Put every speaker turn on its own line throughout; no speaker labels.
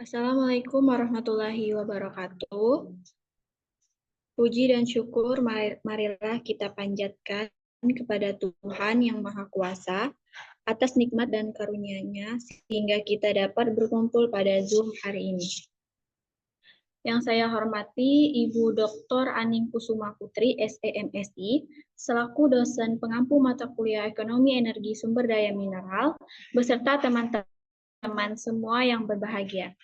Assalamualaikum warahmatullahi wabarakatuh. Puji dan syukur marilah kita panjatkan kepada Tuhan Yang Maha Kuasa atas nikmat dan karunia-Nya sehingga kita dapat berkumpul pada Zoom hari ini. Yang saya hormati Ibu Dr. Aning Kusuma Putri, SEMSI, selaku dosen pengampu mata kuliah Ekonomi Energi Sumber Daya Mineral, beserta teman-teman semua yang berbahagia.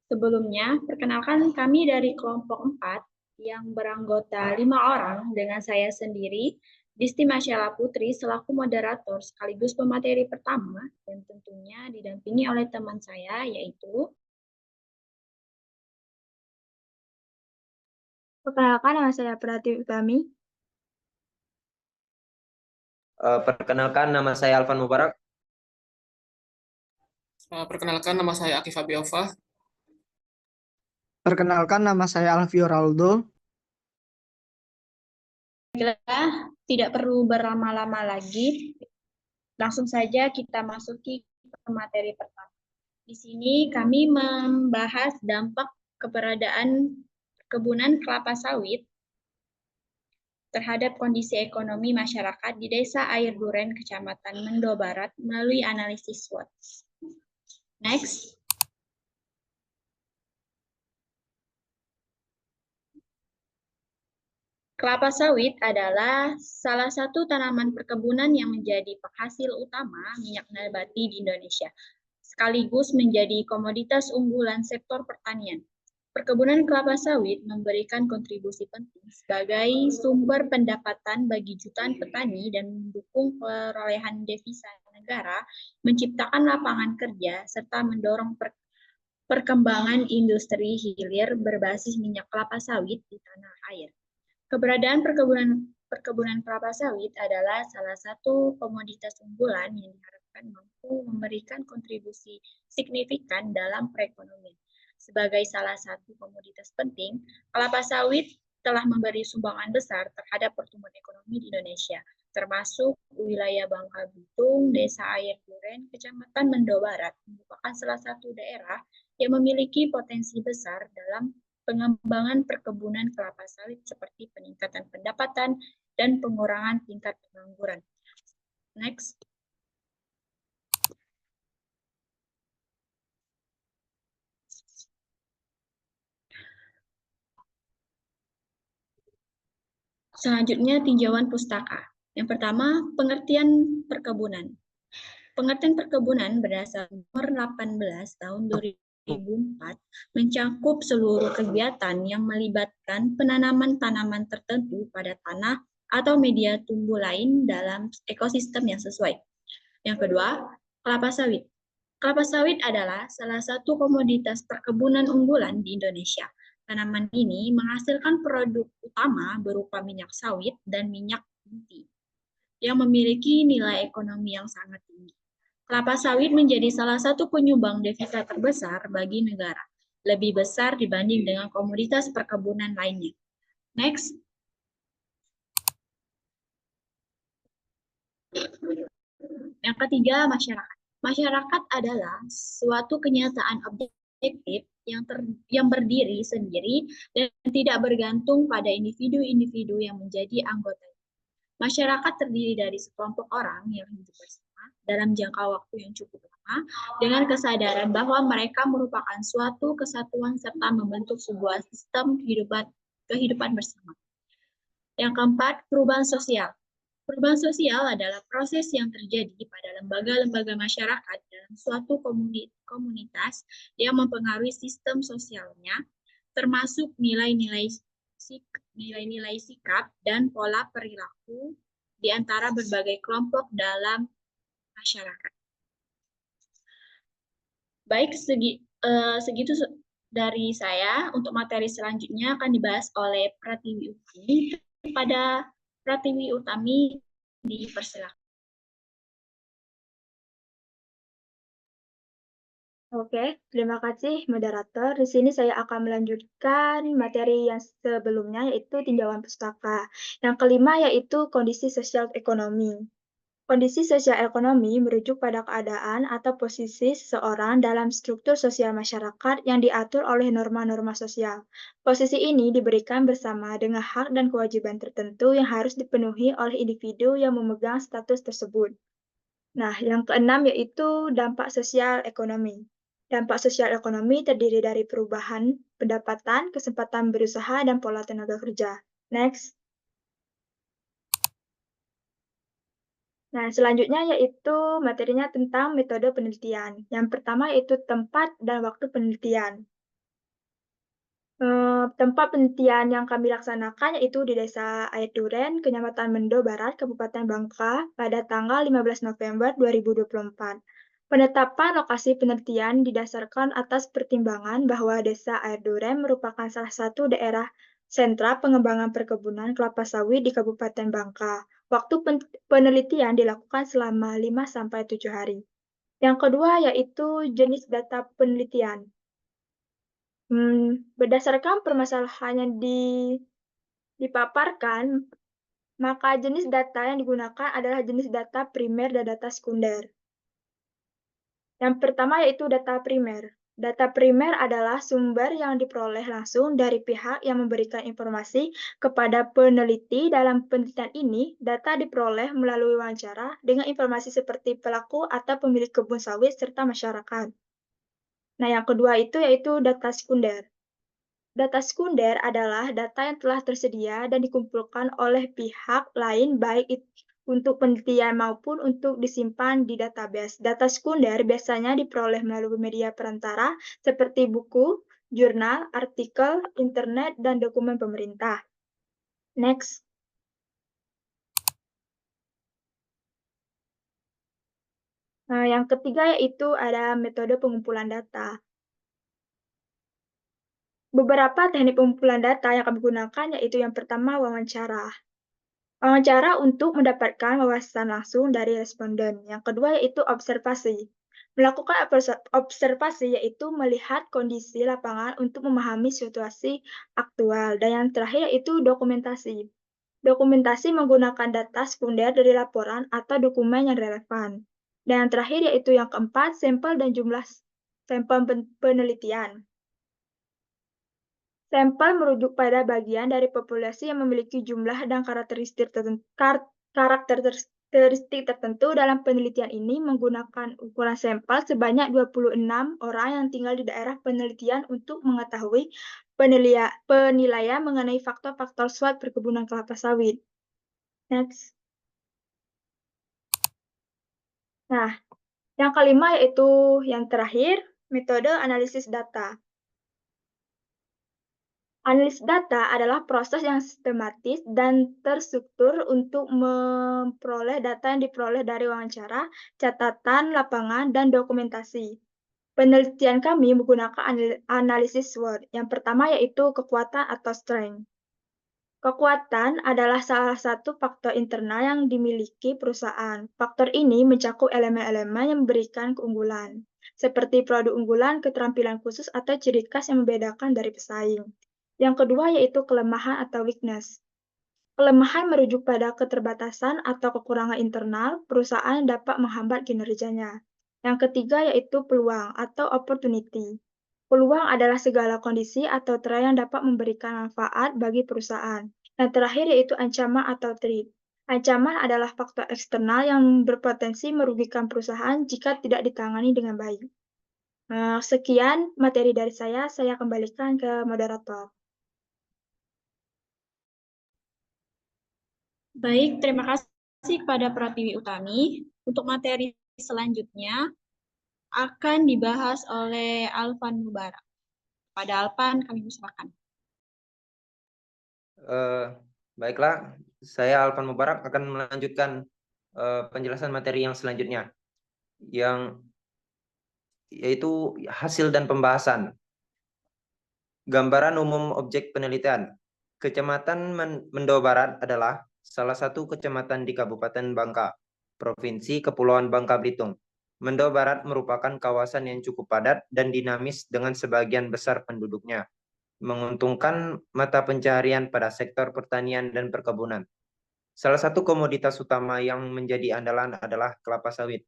Sebelumnya, perkenalkan kami dari kelompok 4 yang beranggota 5 orang dengan saya sendiri, Disti Masyala Putri, selaku moderator sekaligus pemateri pertama, dan tentunya didampingi oleh teman saya, yaitu
Perkenalkan, nama saya Pratiwi Utami.
Perkenalkan, nama saya Alvan Mubarak.
Perkenalkan, nama saya Akif Abiova.
Perkenalkan, nama saya Alvio Raldo.
tidak perlu berlama-lama lagi, langsung saja kita masuki ke materi pertama. Di sini kami membahas dampak keberadaan perkebunan kelapa sawit terhadap kondisi ekonomi masyarakat di Desa Air Duren, Kecamatan Mendo Barat melalui analisis SWOT. Next. Kelapa sawit adalah salah satu tanaman perkebunan yang menjadi penghasil utama minyak nabati di Indonesia, sekaligus menjadi komoditas unggulan sektor pertanian. Perkebunan kelapa sawit memberikan kontribusi penting sebagai sumber pendapatan bagi jutaan petani dan mendukung perolehan devisa negara, menciptakan lapangan kerja, serta mendorong perkembangan industri hilir berbasis minyak kelapa sawit di tanah air. Keberadaan perkebunan kelapa sawit adalah salah satu komoditas unggulan yang diharapkan mampu memberikan kontribusi signifikan dalam perekonomian. Sebagai salah satu komoditas penting, kelapa sawit telah memberi sumbangan besar terhadap pertumbuhan ekonomi di Indonesia, termasuk wilayah Bangka Belitung, Desa Air Duren, Kecamatan Mendo Barat, merupakan salah satu daerah yang memiliki potensi besar dalam pengembangan perkebunan kelapa sawit seperti peningkatan pendapatan dan pengurangan tingkat pengangguran. Next. Selanjutnya, tinjauan pustaka. Yang pertama, pengertian perkebunan. Pengertian perkebunan berdasarkan nomor 18 tahun 2004 mencakup seluruh kegiatan yang melibatkan penanaman tanaman tertentu pada tanah atau media tumbuh lain dalam ekosistem yang sesuai. Yang kedua, kelapa sawit. Kelapa sawit adalah salah satu komoditas perkebunan unggulan di Indonesia. Tanaman ini menghasilkan produk utama berupa minyak sawit dan minyak inti yang memiliki nilai ekonomi yang sangat tinggi. Kelapa sawit menjadi salah satu penyumbang devisa terbesar bagi negara, lebih besar dibanding dengan komoditas perkebunan lainnya. Next. Yang ketiga, masyarakat. Masyarakat adalah suatu kenyataan objektif yang berdiri sendiri dan tidak bergantung pada individu-individu yang menjadi anggota. Masyarakat terdiri dari sekelompok orang yang hidup bersama dalam jangka waktu yang cukup lama dengan kesadaran bahwa mereka merupakan suatu kesatuan serta membentuk sebuah sistem kehidupan bersama. Yang keempat, perubahan sosial. Perubahan sosial adalah proses yang terjadi pada lembaga-lembaga masyarakat dalam suatu komunitas yang mempengaruhi sistem sosialnya, termasuk nilai-nilai sikap dan pola perilaku di antara berbagai kelompok dalam masyarakat. Baik, segitu dari saya. Untuk materi selanjutnya akan dibahas oleh Pratiwi Utami. Kepada Pratiwi Utami dipersilakan.
Oke, terima kasih moderator. Di sini saya akan melanjutkan materi yang sebelumnya, yaitu tinjauan pustaka. Yang kelima yaitu kondisi sosial ekonomi. Kondisi sosial ekonomi merujuk pada keadaan atau posisi seseorang dalam struktur sosial masyarakat yang diatur oleh norma-norma sosial. Posisi ini diberikan bersama dengan hak dan kewajiban tertentu yang harus dipenuhi oleh individu yang memegang status tersebut. Nah, yang keenam yaitu dampak sosial ekonomi. Dampak sosial ekonomi terdiri dari perubahan pendapatan, kesempatan berusaha, dan pola tenaga kerja. Next. Nah, selanjutnya yaitu materinya tentang metode penelitian. Yang pertama yaitu tempat dan waktu penelitian. Tempat penelitian yang kami laksanakan yaitu di Desa Air Duren, Kecamatan Mendo Barat, Kabupaten Bangka, pada tanggal 15 November 2024. Penetapan lokasi penelitian didasarkan atas pertimbangan bahwa Desa Air Duren merupakan salah satu daerah sentra pengembangan perkebunan kelapa sawit di Kabupaten Bangka. Waktu penelitian dilakukan selama 5-7 hari. Yang kedua yaitu jenis data penelitian. Berdasarkan permasalahan yang dipaparkan, maka jenis data yang digunakan adalah jenis data primer dan data sekunder. Yang pertama yaitu data primer. Data primer adalah sumber yang diperoleh langsung dari pihak yang memberikan informasi kepada peneliti. Dalam penelitian ini, data diperoleh melalui wawancara dengan informasi seperti pelaku atau pemilik kebun sawit serta masyarakat. Nah, yang kedua itu yaitu data sekunder. Data sekunder adalah data yang telah tersedia dan dikumpulkan oleh pihak lain baik untuk penelitian maupun untuk disimpan di database. Data sekunder biasanya diperoleh melalui media perantara seperti buku, jurnal, artikel, internet, dan dokumen pemerintah. Next. Nah, yang ketiga yaitu ada metode pengumpulan data. Beberapa teknik pengumpulan data yang kami gunakan yaitu yang pertama wawancara. Wawancara untuk mendapatkan wawasan langsung dari responden. Yang kedua yaitu observasi. Melakukan observasi yaitu melihat kondisi lapangan untuk memahami situasi aktual. Dan yang terakhir yaitu dokumentasi. Dokumentasi menggunakan data sekunder dari laporan atau dokumen yang relevan. Dan yang terakhir yaitu yang keempat, sampel dan jumlah sampel penelitian. Sampel merujuk pada bagian dari populasi yang memiliki jumlah dan karakteristik tertentu. Dalam penelitian ini menggunakan ukuran sampel sebanyak 26 orang yang tinggal di daerah penelitian untuk mengetahui penilaian mengenai faktor-faktor suatu perkebunan kelapa sawit. Next. Nah, yang kelima yaitu yang terakhir, metode analisis data. Analisis data adalah proses yang sistematis dan terstruktur untuk memperoleh data yang diperoleh dari wawancara, catatan lapangan, dan dokumentasi. Penelitian kami menggunakan analisis SWOT. Yang pertama yaitu kekuatan atau strength. Kekuatan adalah salah satu faktor internal yang dimiliki perusahaan. Faktor ini mencakup elemen-elemen yang memberikan keunggulan, seperti produk unggulan, keterampilan khusus, atau ciri khas yang membedakan dari pesaing. Yang kedua yaitu kelemahan atau weakness. Kelemahan merujuk pada keterbatasan atau kekurangan internal perusahaan yang dapat menghambat kinerjanya. Yang ketiga yaitu peluang atau opportunity. Peluang adalah segala kondisi atau tren yang dapat memberikan manfaat bagi perusahaan. Yang terakhir yaitu ancaman atau threat. Ancaman adalah faktor eksternal yang berpotensi merugikan perusahaan jika tidak ditangani dengan baik. Sekian materi dari saya kembalikan ke moderator.
Baik, terima kasih kepada Pratiwi Utami. Untuk materi selanjutnya akan dibahas oleh Alvan Mubarak. Pada Alvan, kami persilakan.
Baiklah, saya Alvan Mubarak akan melanjutkan penjelasan materi yang selanjutnya, yaitu hasil dan pembahasan. Gambaran umum objek penelitian. Kecamatan Mendo Barat adalah salah satu kecamatan di Kabupaten Bangka, Provinsi Kepulauan Bangka Belitung. Mendo Barat merupakan kawasan yang cukup padat dan dinamis dengan sebagian besar penduduknya, menguntungkan mata pencaharian pada sektor pertanian dan perkebunan. Salah satu komoditas utama yang menjadi andalan adalah kelapa sawit,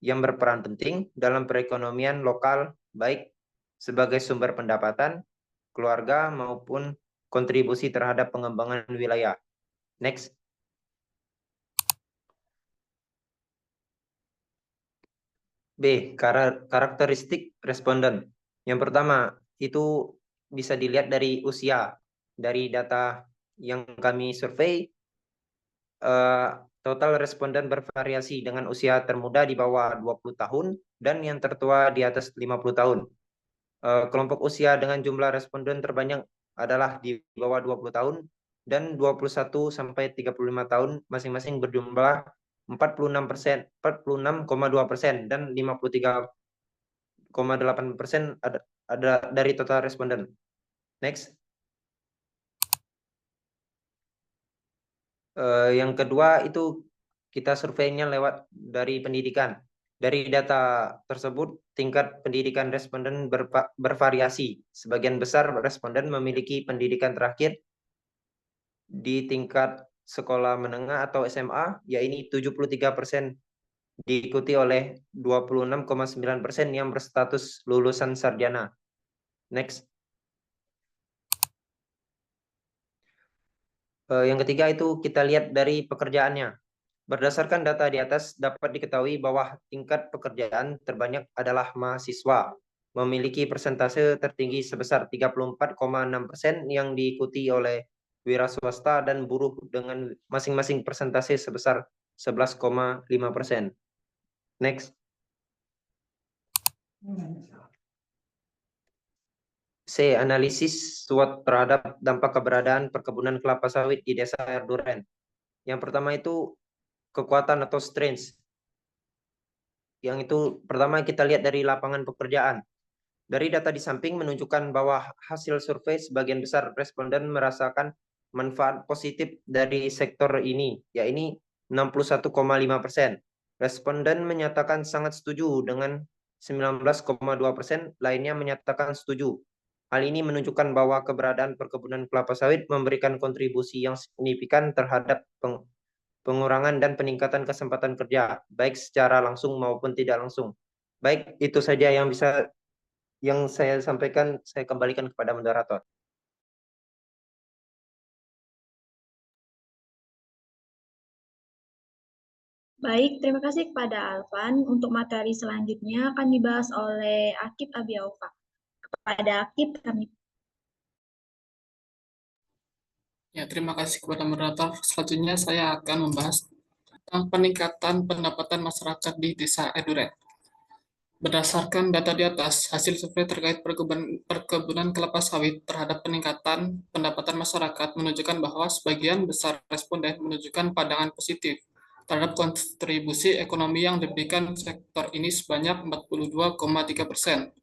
yang berperan penting dalam perekonomian lokal, baik sebagai sumber pendapatan keluarga maupun kontribusi terhadap pengembangan wilayah. Next. B. Karakteristik responden. Yang pertama, itu bisa dilihat dari usia. Dari data yang kami survei, total responden bervariasi dengan usia termuda di bawah 20 tahun dan yang tertua di atas 50 tahun. Kelompok usia dengan jumlah responden terbanyak adalah di bawah 20 tahun dan 21 sampai 35 tahun masing-masing berjumlah 46%, 46,2% dan 53,8% ada dari total responden. Next. Yang kedua itu kita surveinya lewat dari pendidikan. Dari data tersebut, tingkat pendidikan responden bervariasi. Sebagian besar responden memiliki pendidikan terakhir di tingkat sekolah menengah atau SMA, yaitu 73%, diikuti oleh 26,9% yang berstatus lulusan sarjana. Next. Yang ketiga itu kita lihat dari pekerjaannya. Berdasarkan data di atas dapat diketahui bahwa tingkat pekerjaan terbanyak adalah mahasiswa, memiliki persentase tertinggi sebesar 34,6% yang diikuti oleh wira swasta dan buruh dengan masing-masing persentase sebesar 11,5%. Next. C. Analisis SWOT terhadap dampak keberadaan perkebunan kelapa sawit di Desa Erduren. Yang pertama itu kekuatan atau strength. Yang itu pertama kita lihat dari lapangan pekerjaan. Dari data di samping menunjukkan bahwa hasil survei sebagian besar responden merasakan manfaat positif dari sektor ini, yaitu 61,5%. Responden menyatakan sangat setuju dengan 19,2%, lainnya menyatakan setuju. Hal ini menunjukkan bahwa keberadaan perkebunan kelapa sawit memberikan kontribusi yang signifikan terhadap pengurangan dan peningkatan kesempatan kerja, baik secara langsung maupun tidak langsung. Baik, itu saja yang saya sampaikan. Saya kembalikan kepada moderator.
Baik, terima kasih kepada Alvan. Untuk materi selanjutnya akan dibahas oleh Akif Abiaufa. Kepada Akif, kami.
Ya, terima kasih kepada moderator. Selanjutnya saya akan membahas tentang peningkatan pendapatan masyarakat di Desa Erduren. Berdasarkan data di atas, hasil survei terkait perkebunan kelapa sawit terhadap peningkatan pendapatan masyarakat menunjukkan bahwa sebagian besar responden menunjukkan pandangan positif terhadap kontribusi ekonomi yang diberikan sektor ini sebanyak 42,3%.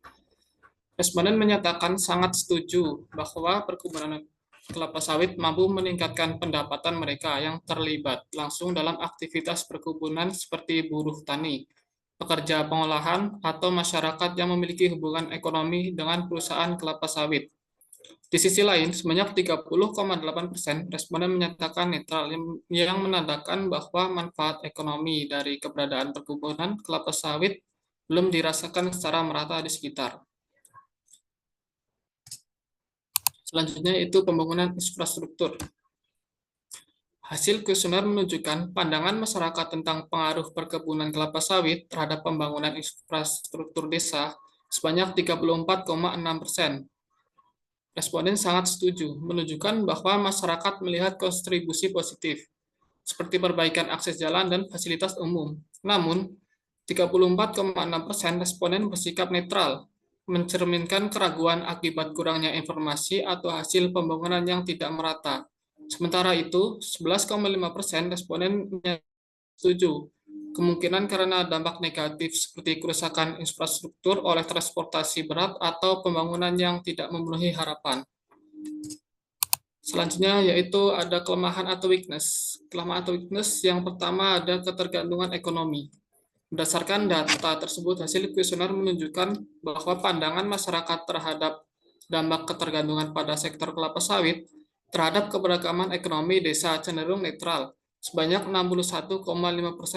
Responden menyatakan sangat setuju bahwa perkebunan kelapa sawit mampu meningkatkan pendapatan mereka yang terlibat langsung dalam aktivitas perkebunan seperti buruh tani, pekerja pengolahan, atau masyarakat yang memiliki hubungan ekonomi dengan perusahaan kelapa sawit. Di sisi lain, sebanyak 30,8% responden menyatakan netral yang menandakan bahwa manfaat ekonomi dari keberadaan perkebunan kelapa sawit belum dirasakan secara merata di sekitar. Selanjutnya itu pembangunan infrastruktur. Hasil kuesioner menunjukkan pandangan masyarakat tentang pengaruh perkebunan kelapa sawit terhadap pembangunan infrastruktur desa sebanyak 34,6%. Responden sangat setuju, menunjukkan bahwa masyarakat melihat kontribusi positif, seperti perbaikan akses jalan dan fasilitas umum. Namun, 34,6% responden bersikap netral, mencerminkan keraguan akibat kurangnya informasi atau hasil pembangunan yang tidak merata. Sementara itu, 11,5% responden setuju, kemungkinan karena dampak negatif seperti kerusakan infrastruktur oleh transportasi berat atau pembangunan yang tidak memenuhi harapan. Selanjutnya yaitu ada kelemahan atau weakness. Kelemahan atau weakness yang pertama ada ketergantungan ekonomi. Berdasarkan data tersebut, hasil kuesioner menunjukkan bahwa pandangan masyarakat terhadap dampak ketergantungan pada sektor kelapa sawit terhadap keberagaman ekonomi desa cenderung netral, Sebanyak 61,5%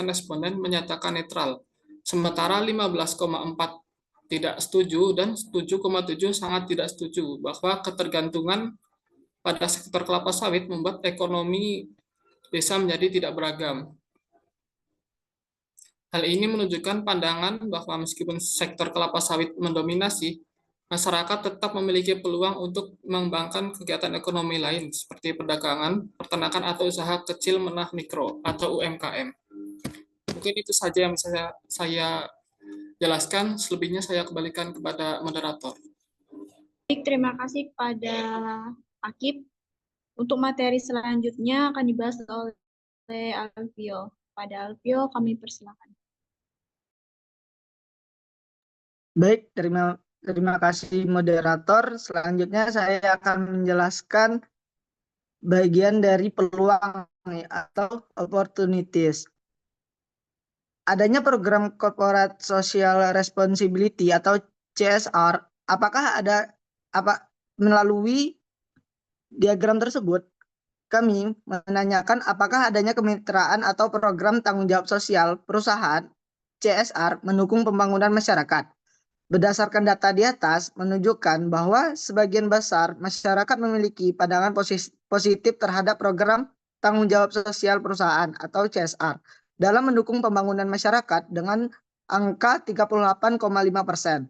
responden menyatakan netral, sementara 15,4% tidak setuju dan 7,7% sangat tidak setuju bahwa ketergantungan pada sektor kelapa sawit membuat ekonomi desa menjadi tidak beragam. Hal ini menunjukkan pandangan bahwa meskipun sektor kelapa sawit mendominasi, masyarakat tetap memiliki peluang untuk mengembangkan kegiatan ekonomi lain seperti perdagangan, peternakan, atau usaha kecil menengah mikro atau UMKM. Mungkin itu saja yang bisa saya jelaskan, selebihnya saya kembalikan kepada moderator.
Baik, terima kasih kepada Akib. Untuk materi selanjutnya akan dibahas oleh Alfio. Pada Alfio, kami persilakan.
Baik, terima kasih moderator. Selanjutnya saya akan menjelaskan bagian dari peluang atau opportunities. Adanya program Corporate Social Responsibility atau CSR, melalui diagram tersebut kami menanyakan apakah adanya kemitraan atau program tanggung jawab sosial perusahaan CSR mendukung pembangunan masyarakat. Berdasarkan data di atas menunjukkan bahwa sebagian besar masyarakat memiliki pandangan positif terhadap program tanggung jawab sosial perusahaan atau CSR dalam mendukung pembangunan masyarakat dengan angka 38,5%.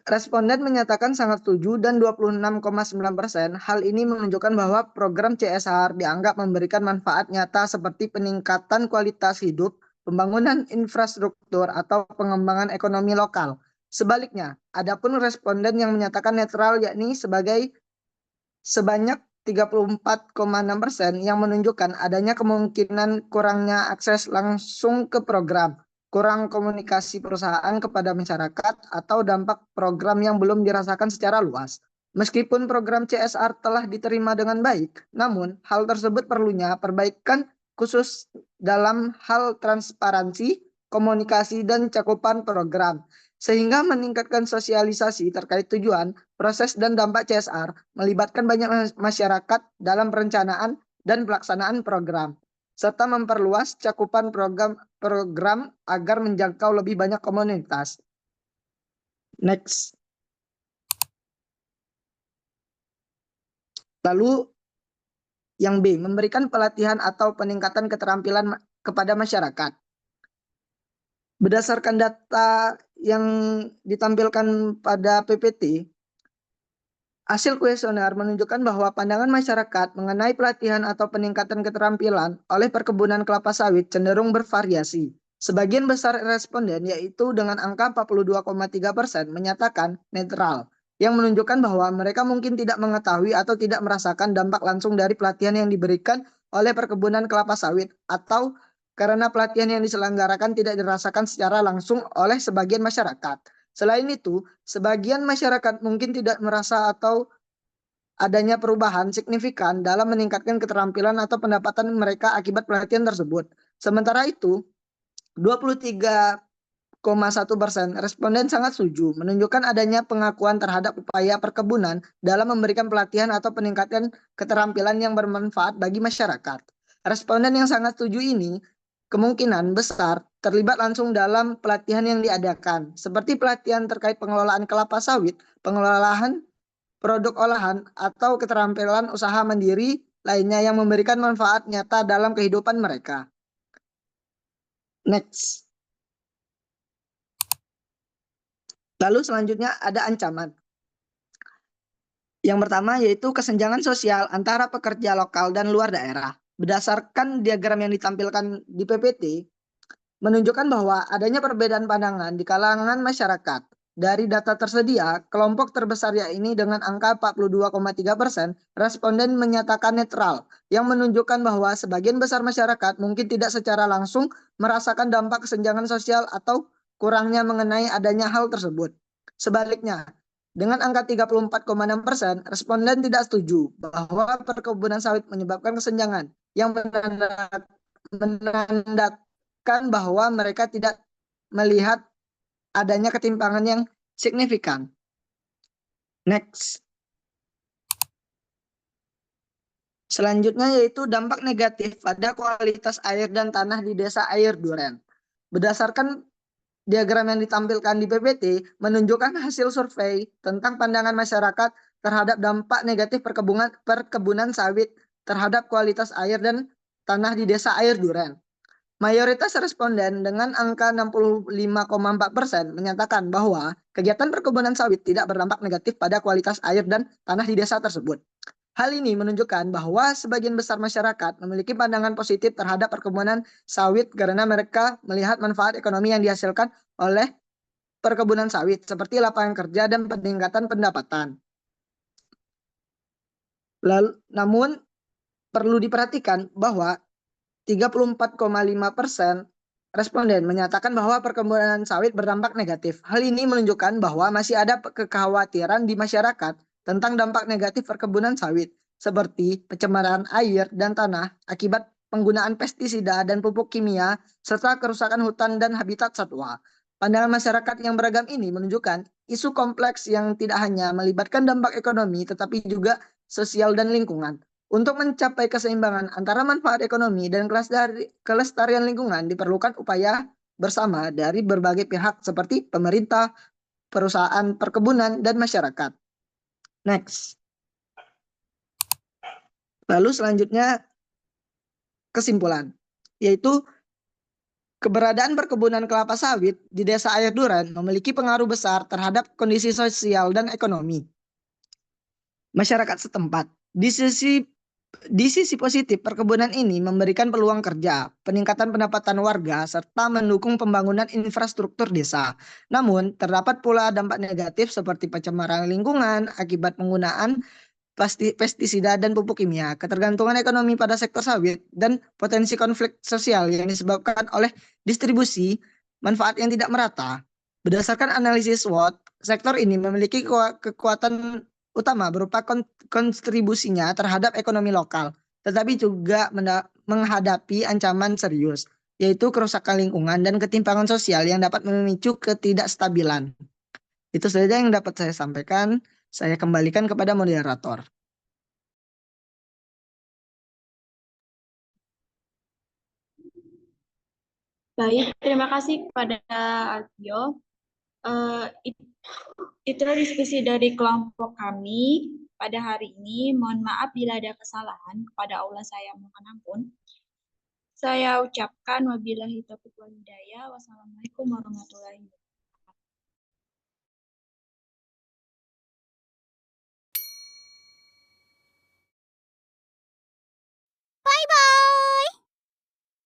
Responden menyatakan sangat setuju dan 26,9%. Hal ini menunjukkan bahwa program CSR dianggap memberikan manfaat nyata seperti peningkatan kualitas hidup, pembangunan infrastruktur, atau pengembangan ekonomi lokal. Sebaliknya, adapun responden yang menyatakan netral yakni sebanyak 34,6% yang menunjukkan adanya kemungkinan kurangnya akses langsung ke program, kurang komunikasi perusahaan kepada masyarakat, atau dampak program yang belum dirasakan secara luas. Meskipun program CSR telah diterima dengan baik, namun hal tersebut perlunya perbaikan khusus dalam hal transparansi, komunikasi, dan cakupan program, sehingga meningkatkan sosialisasi terkait tujuan, proses, dan dampak CSR, melibatkan banyak masyarakat dalam perencanaan dan pelaksanaan program, serta memperluas cakupan program agar menjangkau lebih banyak komunitas. Next. Lalu yang B, memberikan pelatihan atau peningkatan keterampilan kepada masyarakat. Berdasarkan data yang ditampilkan pada PPT, hasil kuesioner menunjukkan bahwa pandangan masyarakat mengenai pelatihan atau peningkatan keterampilan oleh perkebunan kelapa sawit cenderung bervariasi. Sebagian besar responden, yaitu dengan angka 42,3%, menyatakan netral, yang menunjukkan bahwa mereka mungkin tidak mengetahui atau tidak merasakan dampak langsung dari pelatihan yang diberikan oleh perkebunan kelapa sawit, atau karena pelatihan yang diselenggarakan tidak dirasakan secara langsung oleh sebagian masyarakat. Selain itu, sebagian masyarakat mungkin tidak merasa atau adanya perubahan signifikan dalam meningkatkan keterampilan atau pendapatan mereka akibat pelatihan tersebut. Sementara itu, 23,1% responden sangat setuju, menunjukkan adanya pengakuan terhadap upaya perkebunan dalam memberikan pelatihan atau peningkatan keterampilan yang bermanfaat bagi masyarakat. Responden yang sangat setuju ini kemungkinan besar terlibat langsung dalam pelatihan yang diadakan, seperti pelatihan terkait pengelolaan kelapa sawit, pengelolaan produk olahan, atau keterampilan usaha mandiri lainnya yang memberikan manfaat nyata dalam kehidupan mereka. Next. Lalu selanjutnya ada ancaman. Yang pertama yaitu kesenjangan sosial antara pekerja lokal dan luar daerah. Berdasarkan diagram yang ditampilkan di PPT, menunjukkan bahwa adanya perbedaan pandangan di kalangan masyarakat. Dari data tersedia, kelompok terbesar yakni dengan angka 42,3%, responden menyatakan netral, yang menunjukkan bahwa sebagian besar masyarakat mungkin tidak secara langsung merasakan dampak kesenjangan sosial atau kurangnya mengenai adanya hal tersebut. Sebaliknya, dengan angka 34,6%, responden tidak setuju bahwa perkebunan sawit menyebabkan kesenjangan, yang menandakan bahwa mereka tidak melihat adanya ketimpangan yang signifikan. Next. Selanjutnya yaitu dampak negatif pada kualitas air dan tanah di Desa Air Duren. Berdasarkan diagram yang ditampilkan di PPT menunjukkan hasil survei tentang pandangan masyarakat terhadap dampak negatif perkebunan sawit terhadap kualitas air dan tanah di Desa Air Duren. Mayoritas responden dengan angka 65,4% menyatakan bahwa kegiatan perkebunan sawit tidak berdampak negatif pada kualitas air dan tanah di desa tersebut. Hal ini menunjukkan bahwa sebagian besar masyarakat memiliki pandangan positif terhadap perkebunan sawit karena mereka melihat manfaat ekonomi yang dihasilkan oleh perkebunan sawit seperti lapangan kerja dan peningkatan pendapatan. Namun perlu diperhatikan bahwa 34,5% responden menyatakan bahwa perkebunan sawit berdampak negatif. Hal ini menunjukkan bahwa masih ada kekhawatiran di masyarakat tentang dampak negatif perkebunan sawit, seperti pencemaran air dan tanah akibat penggunaan pestisida dan pupuk kimia, serta kerusakan hutan dan habitat satwa. Pandangan masyarakat yang beragam ini menunjukkan isu kompleks yang tidak hanya melibatkan dampak ekonomi, tetapi juga sosial dan lingkungan. Untuk mencapai keseimbangan antara manfaat ekonomi dan kelestarian lingkungan diperlukan upaya bersama dari berbagai pihak seperti pemerintah, perusahaan perkebunan, dan masyarakat. Next. Lalu selanjutnya kesimpulan, yaitu keberadaan perkebunan kelapa sawit di Desa Air Duren memiliki pengaruh besar terhadap kondisi sosial dan ekonomi masyarakat setempat. Di sisi positif, perkebunan ini memberikan peluang kerja, peningkatan pendapatan warga, serta mendukung pembangunan infrastruktur desa. Namun, terdapat pula dampak negatif seperti pencemaran lingkungan akibat penggunaan pestisida dan pupuk kimia, ketergantungan ekonomi pada sektor sawit, dan potensi konflik sosial yang disebabkan oleh distribusi manfaat yang tidak merata. Berdasarkan analisis SWOT, sektor ini memiliki kekuatan utama berupa kontribusinya terhadap ekonomi lokal, tetapi juga menghadapi ancaman serius, yaitu kerusakan lingkungan dan ketimpangan sosial yang dapat memicu ketidakstabilan. Itu saja yang dapat saya sampaikan. Saya kembalikan kepada moderator.
Baik, terima kasih kepada Alfio. Itulah diskusi dari kelompok kami pada hari ini. Mohon maaf bila ada kesalahan, kepada Allah saya mohon ampun. Saya ucapkan wabillahi taufiq wal hidayah. Wassalamualaikum warahmatullahi wabarakatuh.
Bye-bye!